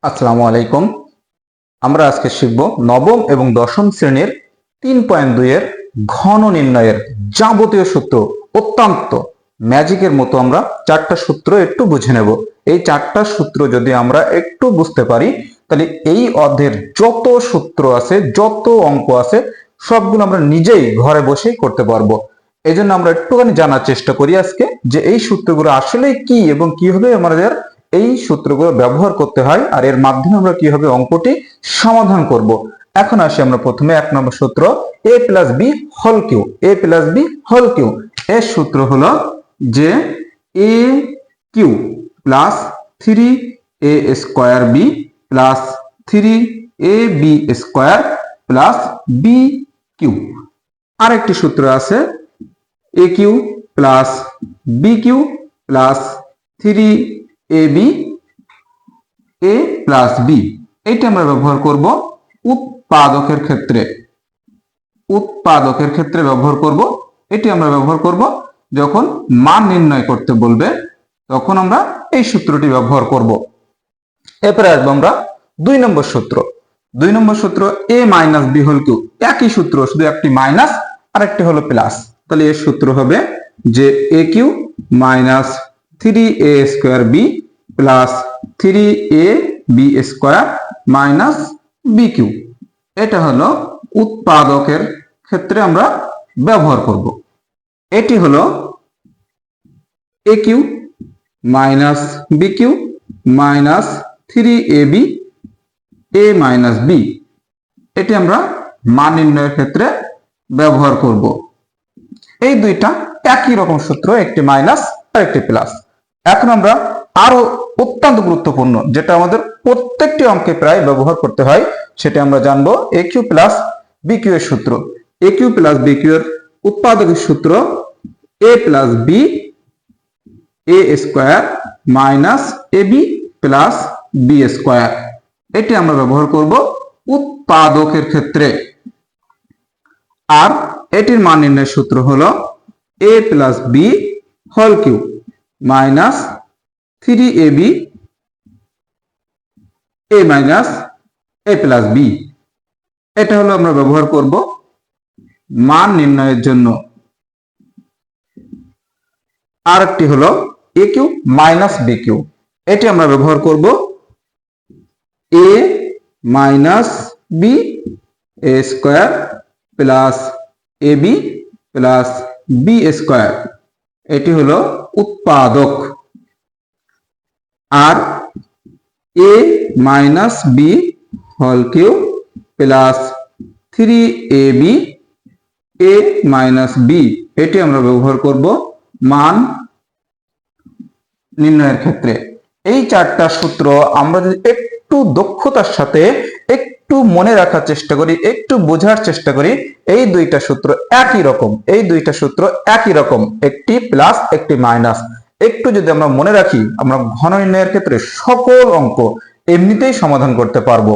আসসালামু আলাইকুম। আমরা আজকে শিখব নবম এবং দশম শ্রেণীর 3.2 এর ঘন নির্ণয়ের যাবতীয় সূত্র। অত্যন্ত ম্যাজিকের মতো আমরা চারটা সূত্র একটু বুঝে নেব। এই চারটা সূত্র যদি আমরা একটু বুঝতে পারি, তাহলে এই অধ্যায়ের যত সূত্র আছে, যত অঙ্ক আছে, সবগুলো আমরা নিজেই ঘরে বসেই করতে পারবো। এই জন্য আমরা একটুখানি জানার চেষ্টা করি আজকে যে এই সূত্রগুলো আসলে কি এবং কিভাবে আমাদের এই সূত্রগুলো ব্যবহার করতে হয়, আর এর মাধ্যমে আমরা কিভাবে অঙ্কটি সমাধান করব। এখন আসি আমরা প্রথমে 1 নম্বর সূত্র, a plus B whole cube. a plus B whole cube এর সূত্র হলো যে a cube plus 3a square B plus 3ab square plus B cube. আরেকটি সূত্র আছে a cube plus B cube plus 3ab a plus B. এটা আমরা ব্যবহার করব উৎপাদকের ক্ষেত্রে। উৎপাদকের ক্ষেত্রে ব্যবহার করব। এটি আমরা ব্যবহার করব যখন মান নির্ণয় করতে বলবে, তখন আমরা এই সূত্রটি ব্যবহার করব। এরপরে আসবো আমরা 2 নম্বর সূত্র। 2 নম্বর সূত্র a minus B whole cube. একই সূত্র, শুধু একটি মাইনাস আর একটি হলো প্লাস। তাহলে এর সূত্র হবে যে a cube minus 3a square B plus 3ab square minus B cube. এটা হলো উৎপাদকের ক্ষেত্রে আমরা ব্যবহার করব। এটি হলো a cube minus B cube minus 3ab a minus B. এটি আমরা মান নির্ণয়ের ক্ষেত্রে ব্যবহার করব। এই দুইটা একই রকম সূত্র, একটি মাইনাস আর একটি প্লাস। এখন আমরা আরো অত্যন্ত গুরুত্বপূর্ণ, যেটা আমাদের প্রত্যেকটি অঙ্কে প্রায় ব্যবহার করতে হয়, সেটা আমরা জানবো এ কিউ প্লাস বি কিউ এর সূত্র। এ কিউ প্লাস বি কিউ এর উৎপাদকের সূত্র এ plus B A square minus A B plus B square. এটি আমরা ব্যবহার করব উৎপাদকের ক্ষেত্রে। আর এটির মান নির্ণয়ের সূত্র হলো a plus B whole cube minus 3ab a minus a plus B. এটা হলো আমরা ব্যবহার করব মান নির্ণয়ের জন্য। আর একটি হলো a cube minus B cube. এটি আমরা ব্যবহার করব a minus B A square plus A B plus B square. এটি হলো উৎপাদক। আর A minus B whole cube plus 3ab A minus B. এটি আমরা ব্যবহার করব মান নির্ণয়ের ক্ষেত্রে। এই চারটা সূত্র আমরা যদি একটু দক্ষতার সাথে একটু মনে রাখার চেষ্টা করি, একটু বোঝার চেষ্টা করি, এই দুইটা সূত্র একই রকম, এই দুইটা সূত্র একই রকম, একটি প্লাস একটি মাইনাস। একটু যদি আমরা মনে রাখি, আমরা ঘন নির্ণয়ের ক্ষেত্রে সকল অঙ্ক এমনিতেই সমাধান করতে পারবো।